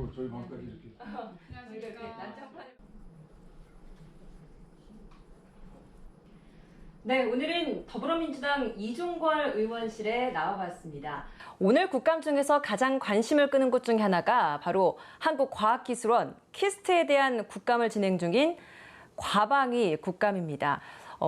아이고 저희 마음까지 이렇게. 네, 오늘은 더불어민주당 이종걸 의원실에 나와봤습니다. 오늘 국감 중에서 가장 관심을 끄는 것 중 하나가 바로 한국과학기술원 키스트에 대한 국감을 진행 중인 과방위 국감입니다.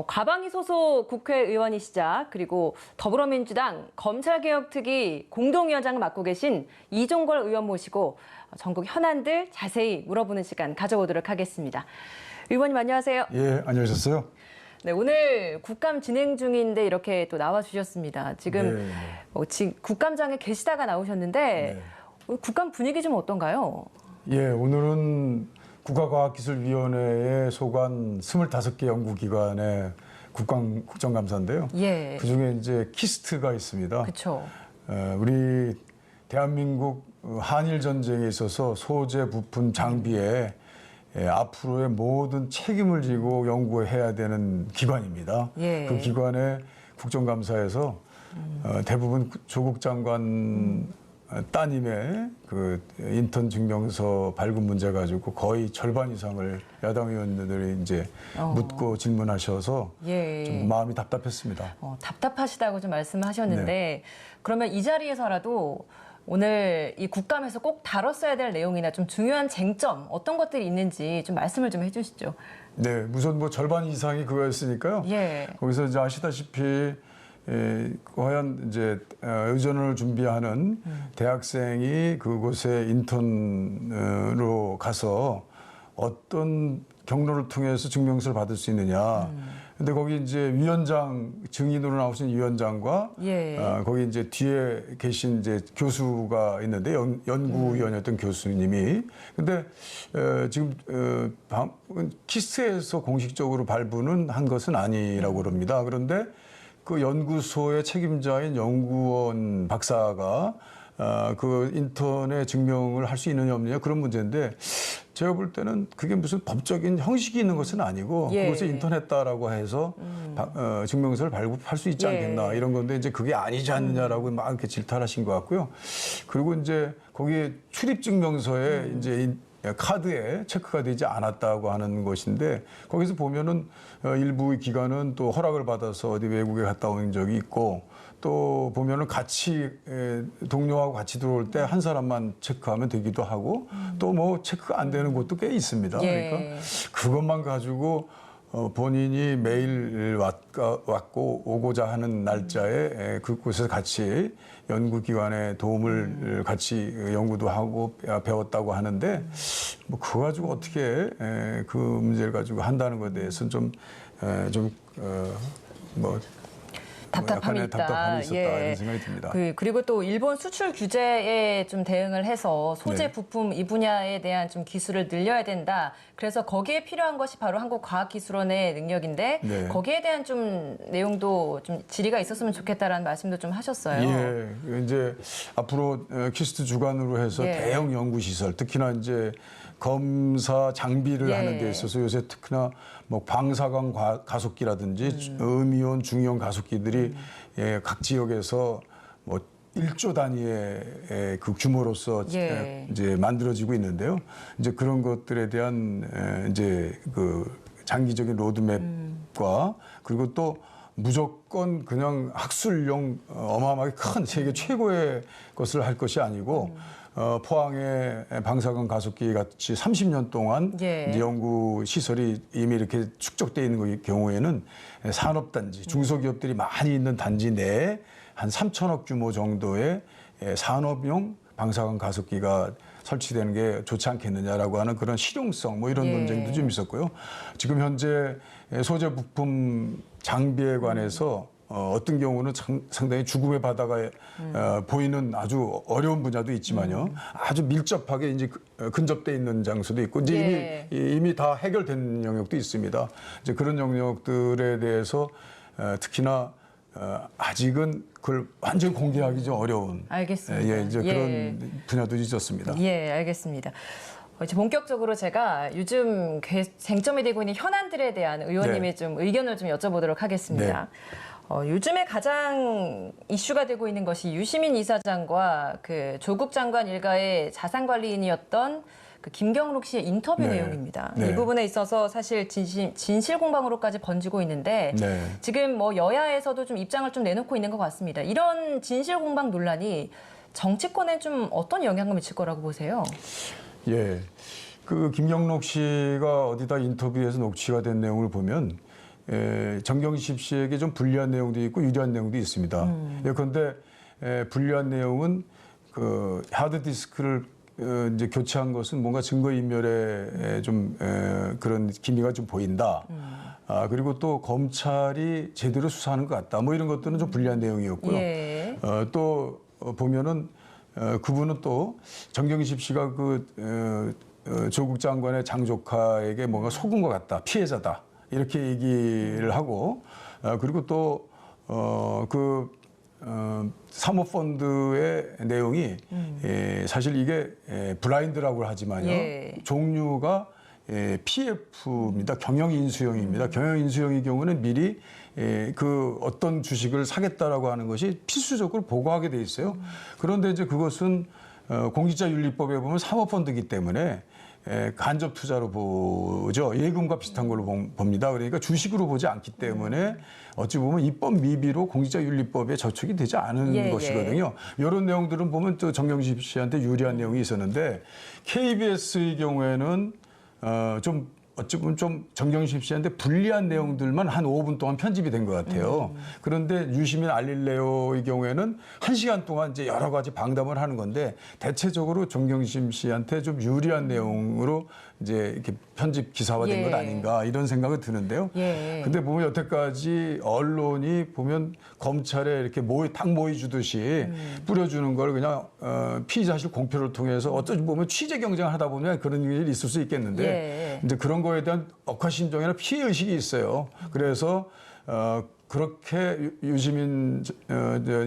과방위 소속 국회의원이시자 그리고 더불어민주당 검찰개혁특위 공동위원장을 맡고 계신 이종걸 의원 모시고 전국 현안들 자세히 물어보는 시간 가져보도록 하겠습니다. 의원님 안녕하세요. 예, 안녕하셨어요? 네, 오늘 국감 진행 중인데 이렇게 또 나와주셨습니다. 지금 지금 국감장에 계시다가 나오셨는데 국감 분위기 좀 어떤가요? 예, 오늘은 국가과학기술위원회에 속한 25개 연구기관의 국정감사인데요. 예. 그중에 이제 키스트가 있습니다. 그렇죠. 우리 대한민국 한일 전쟁에 있어서 소재, 부품, 장비에 앞으로의 모든 책임을 지고 연구해야 되는 기관입니다. 예. 그 기관의 국정감사에서 대부분 조국 장관 따님의 그 인턴 증명서 발급 문제 가지고 거의 절반 이상을 야당 의원들이 이제 묻고 질문하셔서 예. 좀 마음이 답답했습니다. 답답하시다고 좀 말씀하셨는데 네. 그러면 이 자리에서라도 오늘 이 국감에서 꼭 다뤘어야 될 내용이나 좀 중요한 쟁점 어떤 것들이 있는지 좀 말씀을 좀 해주시죠. 네, 우선 뭐 절반 이상이 그거였으니까요. 예. 거기서 이제 아시다시피 과연 이제 의전을 준비하는 대학생이 그곳에 인턴으로 가서 어떤 경로를 통해서 증명서를 받을 수 있느냐. 근데 거기 이제 위원장 증인으로 나오신 위원장과 예. 거기 이제 뒤에 계신 이제 교수가 있는데 연구위원이었던 교수님이 근데 지금 키스트에서 공식적으로 발부는 한 것은 아니라고 그럽니다. 그런데 그 연구소의 책임자인 연구원 박사가 그 인턴의 증명을 할 수 있느냐 없느냐 그런 문제인데 제가 볼 때는 그게 무슨 법적인 형식이 있는 것은 아니고 예. 그것을 인턴했다라고 해서 증명서를 발급할 수 있지 않겠나 이런 건데 이제 그게 아니지 않느냐라고 막 이렇게 질타하신 것 같고요. 그리고 이제 거기에 출입 증명서에 이제 카드에 체크가 되지 않았다고 하는 것인데 거기서 보면은 일부 기관은 또 허락을 받아서 어디 외국에 갔다 온 적이 있고 또 보면은 같이 동료하고 같이 들어올 때 한 사람만 체크하면 되기도 하고 또 뭐 체크가 안 되는 곳도 꽤 있습니다. 예. 그러니까 그것만 가지고 본인이 매일 왔고 오고자 하는 날짜에 그곳에서 같이 연구기관의 도움을 같이 연구도 하고 배웠다고 하는데 뭐 그거 가지고 어떻게 그 문제를 가지고 한다는 것에 대해서는 답답함이 있다. 답답함이 있었다 예. 이런 생각이 듭니다. 그리고 또 일본 수출 규제에 좀 대응을 해서 소재 네. 부품 이 분야에 대한 좀 기술을 늘려야 된다. 그래서 거기에 필요한 것이 바로 한국과학기술원의 능력인데 네. 거기에 대한 좀 내용도 좀 질의가 있었으면 좋겠다라는 말씀도 좀 하셨어요. 예, 이제 앞으로 키스트 주관으로 해서 예. 대형 연구시설, 특히나 이제 검사 장비를 예. 하는 데 있어서 요새 특히나 뭐 방사광 가속기라든지 음이온 중이온 가속기들이 각 지역에서 뭐 1조 단위의 그 규모로서 예. 이제 만들어지고 있는데요. 이제 그런 것들에 대한 이제 그 장기적인 로드맵과 그리고 또 무조건 그냥 학술용 어마어마하게 큰 세계 최고의 것을 할 것이 아니고 포항의 방사능 가속기 같이 30년 동안 예. 이제 연구 시설이 이미 이렇게 축적되어 있는 경우에는 산업단지, 중소기업들이 많이 있는 단지 내에 한 3천억 규모 정도의 산업용 방사능 가속기가 설치되는 게 좋지 않겠느냐라고 하는 그런 실용성 뭐 이런 예. 논쟁도 좀 있었고요. 지금 현재 소재 부품 장비에 관해서 어떤 경우는 상당히 죽음의 바다가 보이는 아주 어려운 분야도 있지만요. 아주 밀접하게 이제 근접돼 있는 장소도 있고 이제 예. 이미 다 해결된 영역도 있습니다. 이제 그런 영역들에 대해서 특히나 아직은 그걸 완전히 공개하기 좀 어려운 알겠습니다. 예, 이제 예. 그런 분야도 있었습니다. 예, 알겠습니다. 이제 본격적으로 제가 요즘 쟁점이 되고 있는 현안들에 대한 의원님의 네. 좀 의견을 좀 여쭤보도록 하겠습니다. 요즘에 가장 이슈가 되고 있는 것이 유시민 이사장과 그 조국 장관 일가의 자산관리인이었던 그 김경록 씨의 인터뷰 네. 내용입니다. 네. 이 부분에 있어서 사실 진실 공방으로까지 번지고 있는데 네. 지금 뭐 여야에서도 좀 입장을 좀 내놓고 있는 것 같습니다. 이런 진실 공방 논란이 정치권에 좀 어떤 영향을 미칠 거라고 보세요? 예. 그 김경록 씨가 어디다 인터뷰에서 녹취가 된 내용을 보면 정경심 씨에게 좀 불리한 내용도 있고 유리한 내용도 있습니다. 그런데 불리한 내용은 그 하드디스크를 이제 교체한 것은 뭔가 증거인멸에 좀 그런 기미가 좀 보인다. 그리고 또 검찰이 제대로 수사하는 것 같다. 뭐 이런 것들은 좀 불리한 내용이었고요. 예. 또 보면은 그분은 또 정경심 씨가 조국 장관의 장조카에게 뭔가 속은 것 같다, 피해자다 이렇게 얘기를 하고 그리고 또 사모펀드의 내용이 사실 이게 블라인드라고 하지만요 예. 종류가 PF입니다. 경영인수형입니다. 경영인수형의 경우는 미리 그 어떤 주식을 사겠다라고 하는 것이 필수적으로 보고하게 돼 있어요. 그런데 이제 그것은 공직자윤리법에 보면 사모펀드이기 때문에 간접 투자로 보죠. 예금과 비슷한 걸로 봅니다. 그러니까 주식으로 보지 않기 때문에 어찌 보면 입법 미비로 공직자윤리법에 저촉이 되지 않은 것이거든요. 이런 내용들은 보면 또 정경심 씨한테 유리한 내용이 있었는데 KBS의 경우에는 좀 어찌 보면 좀 정경심 씨한테 불리한 내용들만 한 5분 동안 편집이 된 것 같아요. 그런데 유시민 알릴레오의 경우에는 1시간 동안 이제 여러 가지 방담을 하는 건데 대체적으로 정경심 씨한테 좀 유리한 내용으로 이제 이렇게 편집 기사화된 것 아닌가 이런 생각이 드는데요. 근데 보면 여태까지 언론이 보면 검찰에 이렇게 당 모이 주듯이 뿌려주는 걸 그냥 피의사실 공표를 통해서 어쩌지 보면 취재 경쟁을 하다 보면 그런 일이 있을 수 있겠는데 이제 그런 거에 대한 억하심정이나 피해 의식이 있어요. 그래서 그렇게 유시민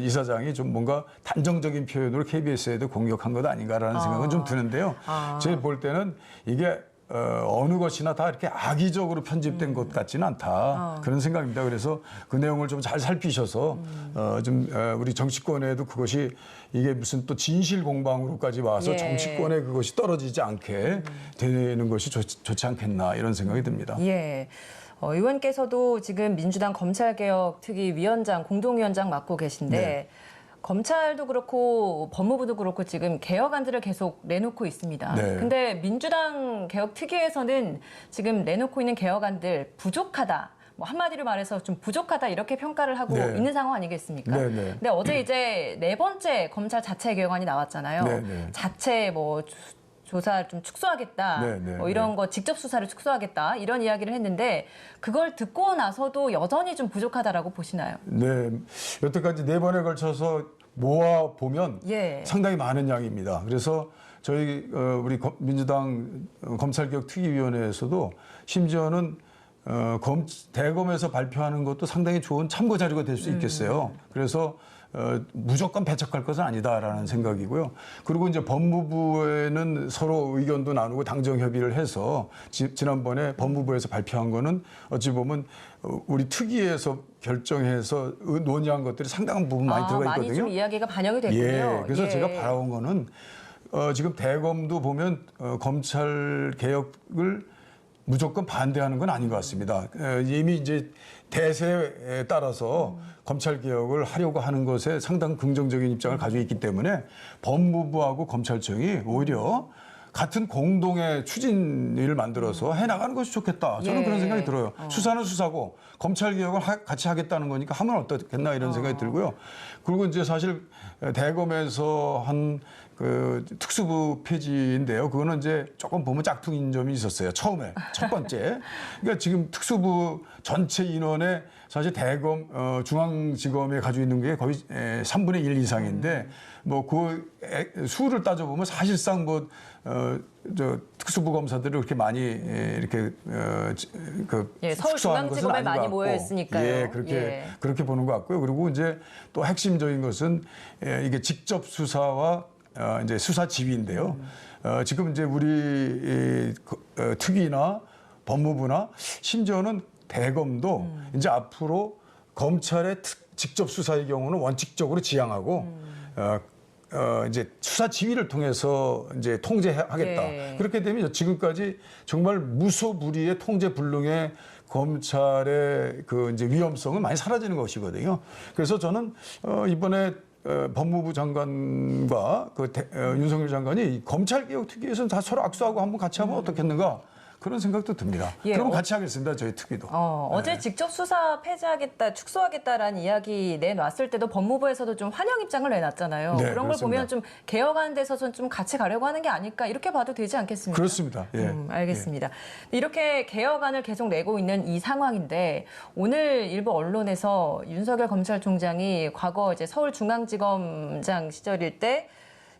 이사장이 좀 뭔가 단정적인 표현으로 KBS에도 공격한 것 아닌가라는 생각은 좀 드는데요. 제가 볼 때는 이게 어느 것이나 다 이렇게 악의적으로 편집된 것 같지는 않다. 그런 생각입니다. 그래서 그 내용을 좀 잘 살피셔서 우리 정치권에도 그것이 이게 무슨 또 진실 공방으로까지 와서 정치권에 그것이 떨어지지 않게 되는 것이 좋지 않겠나 이런 생각이 듭니다. 예. 의원께서도 지금 민주당 검찰개혁특위위원장, 공동위원장 맡고 계신데 검찰도 그렇고 법무부도 그렇고 지금 개혁안들을 계속 내놓고 있습니다. 근데 민주당 개혁특위에서는 지금 내놓고 있는 개혁안들 부족하다. 뭐 한마디로 말해서 좀 부족하다 이렇게 평가를 하고 있는 상황 아니겠습니까? 근데 어제 이제 4번째 검찰 자체 개혁안이 나왔잖아요. 자체 뭐 조사를 좀 축소하겠다. 뭐 이런 거 직접 수사를 축소하겠다. 이런 이야기를 했는데 그걸 듣고 나서도 여전히 좀 부족하다라고 보시나요? 네. 여태까지 4번에 걸쳐서 모아 보면 상당히 많은 양입니다. 그래서 저희 우리 민주당 검찰개혁특위위원회에서도 심지어는 대검에서 발표하는 것도 상당히 좋은 참고 자료가 될 수 있겠어요. 그래서 무조건 배척할 것은 아니다라는 생각이고요. 그리고 이제 법무부에는 서로 의견도 나누고 당정 협의를 해서 지난번에 법무부에서 발표한 거는 어찌 보면 우리 특위에서 결정해서 논의한 것들이 상당한 부분 많이 들어가 있거든요. 많이 좀 이야기가 반영이 됐군요. 그래서 제가 바라온 거는 지금 대검도 보면 검찰 개혁을 무조건 반대하는 건 아닌 것 같습니다. 이미 이제 대세에 따라서 검찰 개혁을 하려고 하는 것에 상당 긍정적인 입장을 가지고 있기 때문에 법무부하고 검찰청이 오히려 같은 공동의 추진을 만들어서 해나가는 것이 좋겠다. 저는 그런 생각이 들어요. 수사는 수사고 검찰 개혁을 같이 하겠다는 거니까 하면 어떻겠나 이런 생각이 들고요. 그리고 이제 사실 대검에서 한 그 특수부 폐지인데요. 그거는 이제 조금 보면 짝퉁인 점이 있었어요. 처음에 첫 번째. 그러니까 지금 특수부 전체 인원의 사실 대검 중앙지검에 가지고 있는 게 거의 3분의 1 이상인데 뭐 그 수를 따져보면 사실상 뭐 특수부 검사들이 그렇게 많이 이렇게 서울중앙지검에 많이 모여 있으니까요. 그렇게 보는 것 같고요. 그리고 이제 또 핵심적인 것은 이게 직접 수사와 이제 수사 지휘인데요. 지금 이제 우리 특위나 법무부나 심지어는 대검도 이제 앞으로 검찰의 직접 수사의 경우는 원칙적으로 지향하고 이제 수사 지휘를 통해서 이제 통제하겠다. 예. 그렇게 되면 지금까지 정말 무소불위의 통제 불능의 검찰의 그 이제 위험성은 많이 사라지는 것이거든요. 그래서 저는 이번에 법무부 장관과 윤석열 장관이 검찰개혁특위에서는 다 서로 악수하고 한번 같이 하면 어떻겠는가 그런 생각도 듭니다. 예, 그럼 같이 하겠습니다. 저희 특위도. 어제 직접 수사 폐지하겠다, 축소하겠다라는 이야기 내놨을 때도 법무부에서도 좀 환영 입장을 내놨잖아요. 네, 그런 걸 그렇습니다. 보면 좀 개혁하는 데서는 좀 같이 가려고 하는 게 아닐까 이렇게 봐도 되지 않겠습니까? 그렇습니다. 예. 알겠습니다. 이렇게 개혁안을 계속 내고 있는 이 상황인데 오늘 일부 언론에서 윤석열 검찰총장이 과거 이제 서울중앙지검장 시절일 때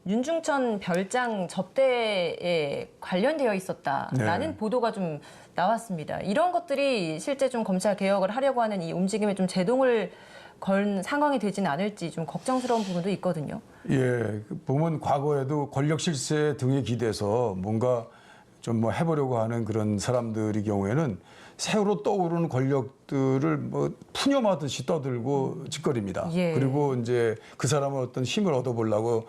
윤중천 별장 접대에 관련되어 있었다라는 네. 보도가 좀 나왔습니다. 이런 것들이 실제 좀 검찰 개혁을 하려고 하는 이 움직임에 좀 제동을 건 상황이 되지는 않을지 좀 걱정스러운 부분도 있거든요. 예, 보면 과거에도 권력 실세 등에 기대서 뭔가 좀 뭐 해보려고 하는 그런 사람들의 경우에는 새로 떠오르는 권력들을 뭐 푸념하듯이 떠들고 짓거립니다. 예. 그리고 이제 그 사람은 어떤 힘을 얻어보려고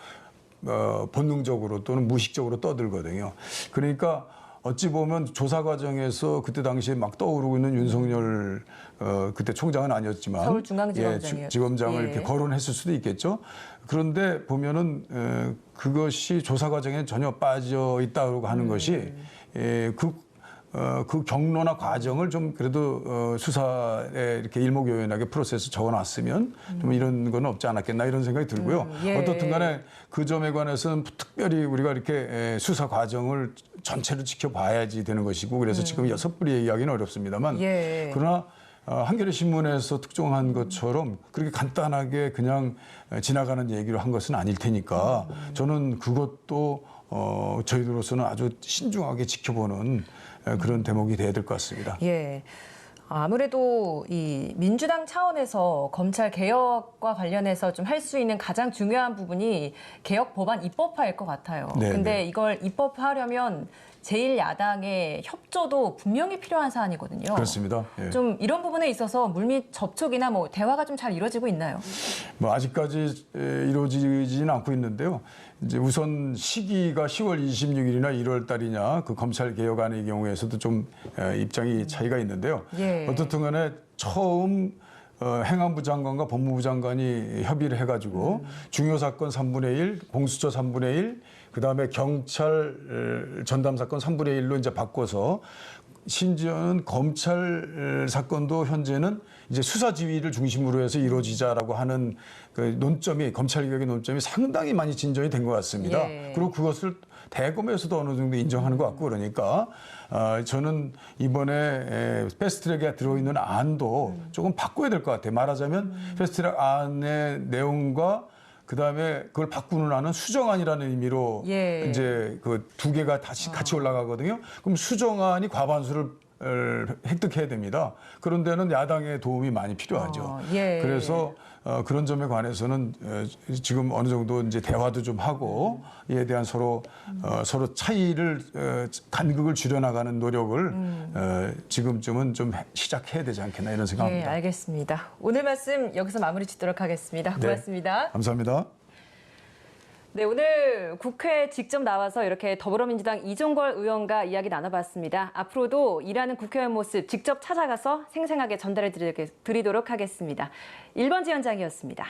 본능적으로 또는 무의식적으로 떠들거든요. 그러니까 어찌 보면 조사 과정에서 그때 당시에 막 떠오르고 있는 윤석열 그때 총장은 아니었지만 서울중앙지검장이었죠. 지검장을 예. 이렇게 거론했을 수도 있겠죠. 그런데 보면은 그것이 조사 과정에 전혀 빠져 있다고 하는 것이 그 경로나 과정을 좀 그래도 수사에 이렇게 일목요연하게 프로세스 적어놨으면 좀 이런 건 없지 않았겠나 이런 생각이 들고요. 예. 어떻든 간에 그 점에 관해서는 특별히 우리가 이렇게 수사 과정을 전체를 지켜봐야지 되는 것이고 그래서 지금 6불이 얘기하기는 어렵습니다만 예. 그러나 한겨레 신문에서 특종한 것처럼 그렇게 간단하게 그냥 지나가는 얘기를 한 것은 아닐 테니까 저는 그것도 저희들로서는 아주 신중하게 지켜보는 그런 대목이 돼야 될 것 같습니다. 예. 아무래도 이 민주당 차원에서 검찰 개혁과 관련해서 좀 할 수 있는 가장 중요한 부분이 개혁 법안 입법화일 것 같아요. 네, 근데 네. 이걸 입법화하려면 제1야당의 협조도 분명히 필요한 사안이거든요. 그렇습니다. 예. 좀 이런 부분에 있어서 물밑 접촉이나 뭐 대화가 좀 잘 이루어지고 있나요? 뭐 아직까지 이루어지지는 않고 있는데요. 이제 우선 시기가 10월 26일이나 1월 달이냐 그 검찰 개혁안의 경우에서도 좀 입장이 차이가 있는데요. 예. 어떻든 간에 처음 행안부 장관과 법무부 장관이 협의를 해가지고 중요 사건 3분의 1, 공수처 3분의 1, 그다음에 경찰 전담 사건 3분의 1로 이제 바꿔서 심지어는 검찰 사건도 현재는 이제 수사 지휘를 중심으로 해서 이루어지자라고 하는 그 논점이 검찰 개혁의 논점이 상당히 많이 진전이 된 것 같습니다. 예. 그리고 그것을 대검에서도 어느 정도 인정하는 것 같고 그러니까 저는 이번에 패스트트랙에 들어있는 안도 조금 바꿔야 될 것 같아요. 말하자면 패스트트랙 안의 내용과 그다음에 그걸 바꾸는 안은 수정안이라는 의미로 예. 이제 그 두 개가 다시 같이 올라가거든요. 그럼 수정안이 과반수를 획득해야 됩니다. 그런 데는 야당의 도움이 많이 필요하죠. 예. 그래서 그런 점에 관해서는 지금 어느 정도 이제 대화도 좀 하고 이에 대한 서로 차이를 간극을 줄여나가는 노력을 지금쯤은 좀 시작해야 되지 않겠나 이런 예, 생각합니다. 알겠습니다. 오늘 말씀 여기서 마무리 짓도록 하겠습니다. 네. 고맙습니다. 감사합니다. 네, 오늘 국회에 직접 나와서 이렇게 더불어민주당 이종걸 의원과 이야기 나눠봤습니다. 앞으로도 일하는 국회의원 모습 직접 찾아가서 생생하게 전달해 드리도록 하겠습니다. 1번 지원장이었습니다.